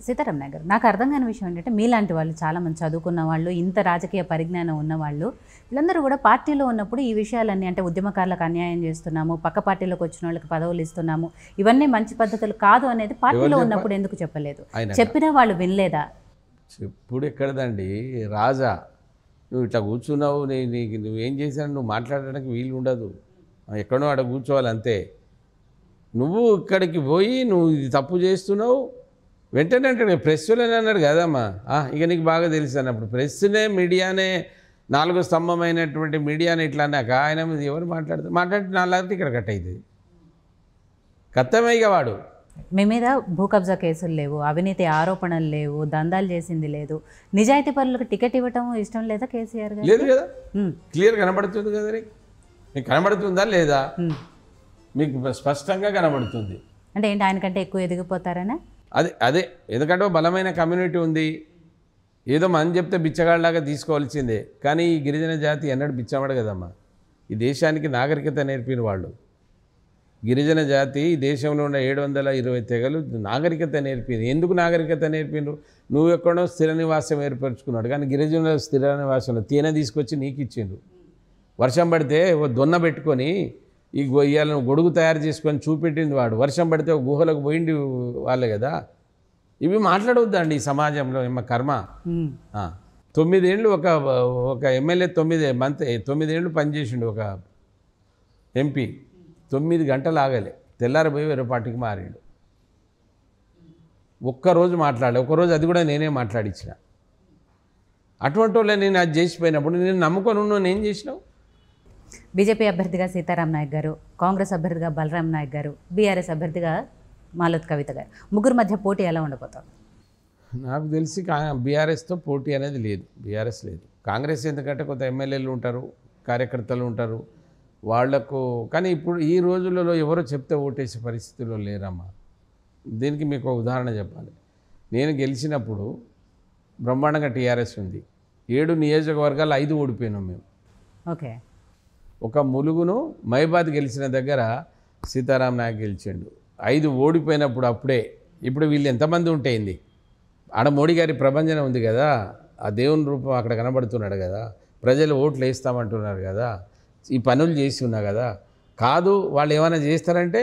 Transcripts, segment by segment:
సీతారాం నాయక్ గారు, నాకు అర్థం కాని విషయం ఏంటంటే మీలాంటి వాళ్ళు చాలామంది చదువుకున్న వాళ్ళు, ఇంత రాజకీయ పరిజ్ఞానం ఉన్నవాళ్ళు, వీళ్ళందరూ కూడా పార్టీలో ఉన్నప్పుడు ఈ విషయాలన్నీ అంటే ఉద్యమకారులకు అన్యాయం చేస్తున్నాము, పక్క పార్టీలోకి వచ్చిన వాళ్ళకి పదవులు ఇస్తున్నాము, ఇవన్నీ మంచి పద్ధతులు కాదు అనేది పార్టీలో ఉన్నప్పుడు ఎందుకు చెప్పలేదు? చెప్పినా వాళ్ళు వినలేదా? చెప్పుడు ఎక్కడదండి రాజా, నువ్వు ఇట్లా కూర్చున్నావు, నీకు నువ్వేం చేశాను, నువ్వు మాట్లాడడానికి వీలు ఉండదు, ఎక్కడో అక్కడ కూర్చోవాలి అంతే. నువ్వు ఇక్కడికి పోయి నువ్వు ఇది తప్పు చేస్తున్నావు వెంటనే అంటాడు, ప్రెస్సులోనే అన్నాడు కదమ్మా, ఇక నీకు బాగా తెలుసు అన్నప్పుడు ప్రెస్నే మీడియానే నాలుగో స్తంభమైనటువంటి మీడియానే ఇట్లా అన్నాక ఆయన మీద ఎవరు మాట్లాడితే నాలుగు ఇక్కడ కట్ అవుతుంది కత్తమేగా వాడు. మీ మీద భూ కబ్జా కేసులు లేవు, అవినీతి ఆరోపణలు లేవు, దందాలు చేసింది లేదు, నిజాయితీ పరులకు టికెట్ ఇవ్వటం ఇష్టం లేదా కేసీఆర్ గారు? లేదు కదా, క్లియర్ కనబడుతుంది కదా, మీకు కనబడుతుందా లేదా? మీకు స్పష్టంగా కనబడుతుంది. అంటే ఏంటి, ఆయనకంటే ఎక్కువ ఎదిగిపోతారనే? అదే ఎందుకంటే బలమైన కమ్యూనిటీ ఉంది, ఏదో మనం చెప్తే బిచ్చగాళ్ళలాగా తీసుకోవాల్సిందే. కానీ ఈ గిరిజన జాతి ఎన్నడూ బిచ్చమడు కదమ్మా, ఈ దేశానికి నాగరికత నేర్పిన వాళ్ళు. గిరిజన జాతి ఈ దేశంలో ఉన్న 720 తెగలు నాగరికత నేర్పింది. ఎందుకు నాగరికత నేర్పిండ్రు? నువ్వు ఎక్కడో స్థిర నివాసం ఏర్పరచుకున్నాడు, కానీ గిరిజనుల స్థిర నివాసంలో తేనె తీసుకొచ్చి నీకు ఇచ్చిండ్రు. వర్షం పడితే దొన్న పెట్టుకొని ఈ గొయ్యాలను గొడుగు తయారు చేసుకొని చూపెట్టింది వాడు. వర్షం పడితే గుహలకు పోయింది వాళ్ళే కదా. ఇవి మాట్లాడవద్దండి ఈ సమాజంలో, ఏమ కర్మ. 9 ఏళ్ళు ఒక ఎమ్మెల్యే 9 ఏళ్ళు పనిచేసిండు, ఒక ఎంపీ 9 గంటలు ఆగలే, తెల్లారిపోయి వేరే పార్టీకి మారిండు. ఒక్కరోజు మాట్లాడలే, ఒక్కరోజు అది కూడా నేనే మాట్లాడించిన. అటువంటి వాళ్ళే నేను అది చేసిపోయినప్పుడు నేను నమ్ముకొని ఉన్నాను, నేను చేసినావు. బీజేపీ అభ్యర్థిగా సీతారాం నాయక్ గారు, కాంగ్రెస్ అభ్యర్థిగా బలరాం నాయక్ గారు, బీఆర్ఎస్ అభ్యర్థిగా మాలత్ కవిత గారు, ముగ్గురు మధ్య పోటీ ఎలా ఉండబోతుంది? నాకు తెలిసి బీఆర్ఎస్తో పోటీ అనేది లేదు, బీఆర్ఎస్ లేదు. కాంగ్రెస్ ఎందుకంటే కొంత ఎమ్మెల్యేలు ఉంటారు, కార్యకర్తలు ఉంటారు వాళ్లకు. కానీ ఇప్పుడు ఈ రోజులలో ఎవరో చెప్తే ఓటేసే పరిస్థితుల్లో లేరమ్మా. దీనికి మీకు ఒక ఉదాహరణ చెప్పాలి. నేను గెలిచినప్పుడు బ్రహ్మాండంగా టీఆర్ఎస్ ఉంది, 7 నియోజకవర్గాలు 5 ఓడిపోయినాం మేము. ఓకే, ఒక ములుగును మైబాద్ గెలిచిన దగ్గర సీతారాం నాయక్ గెలిచిండు. 5 ఓడిపోయినప్పుడు అప్పుడే. ఇప్పుడు వీళ్ళు ఎంతమంది ఉంటేంది, ఆడ మోడీ గారి ప్రభంజనం ఉంది కదా, ఆ దేవుని రూపం అక్కడ కనబడుతున్నాడు కదా, ప్రజలు ఓట్లు వేస్తామంటున్నారు కదా, ఈ పనులు చేసి ఉన్నా కదా. కాదు వాళ్ళు ఏమైనా చేస్తారంటే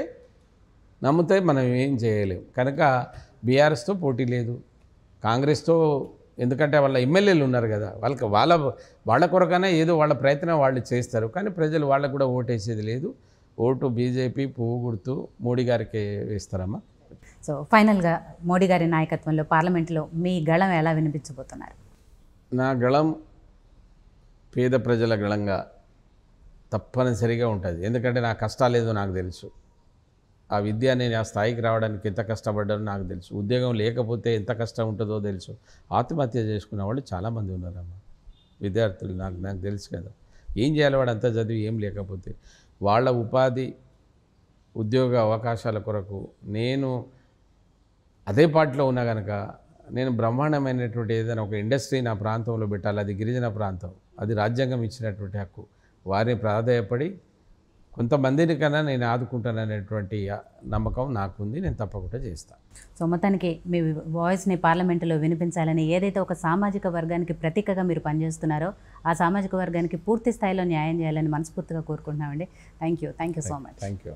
నమ్ముతే మనం ఏం చేయలేం. కనుక బీఆర్ఎస్తో పోటీ లేదు, కాంగ్రెస్తో, ఎందుకంటే వాళ్ళ ఎమ్మెల్యేలు ఉన్నారు కదా, వాళ్ళ కొరకనే ఏదో వాళ్ళ ప్రయత్నం వాళ్ళు చేస్తారు. కానీ ప్రజలు వాళ్ళకు కూడా ఓటేసేది లేదు. ఓటు బీజేపీ పువ్వు గుర్తు మోడీ గారికి వేస్తారమ్మా. సో ఫైనల్గా మోడీ గారి నాయకత్వంలో పార్లమెంట్లో మీ గళం ఎలా వినిపించబోతున్నారు? నా గళం పేద ప్రజల గళంగా తప్పనిసరిగా ఉంటుంది. ఎందుకంటే నా కష్టాలేదో నాకు తెలుసు, ఆ విద్య నేను ఆ స్థాయికి రావడానికి ఎంత కష్టపడ్డానో నాకు తెలుసు, ఉద్యోగం లేకపోతే ఎంత కష్టం ఉంటుందో తెలుసు. ఆత్మహత్య చేసుకున్న వాళ్ళు చాలామంది ఉన్నారమ్మా, విద్యార్థులు. నాకు తెలుసు కదా, ఏం చేయాలి వాడు అంతా చదివి ఏం లేకపోతే. వాళ్ళ ఉపాధి ఉద్యోగ అవకాశాల కొరకు నేను అదే పార్టీలో ఉన్నా కనుక నేను బ్రహ్మాండమైనటువంటి ఏదైనా ఒక ఇండస్ట్రీ నా ప్రాంతంలో పెట్టాలి. అది గిరిజన ప్రాంతం, అది రాజ్యాంగం ఇచ్చినటువంటి హక్కు. వారిని ప్రాధాయపడి కొంతమందిని కన్నా నేను ఆదుకుంటాననేటువంటి నమ్మకం నాకుంది, నేను తప్పకుండా చేస్తాను. సో మొత్తానికి మీ వాయిస్ని పార్లమెంటులో వినిపించాలని ఏదైతే ఒక సామాజిక వర్గానికి ప్రతీకగా మీరు పనిచేస్తున్నారో ఆ సామాజిక వర్గానికి పూర్తి స్థాయిలో న్యాయం చేయాలని మనస్ఫూర్తిగా కోరుకుంటున్నామండి. Thank you so much. Thank you.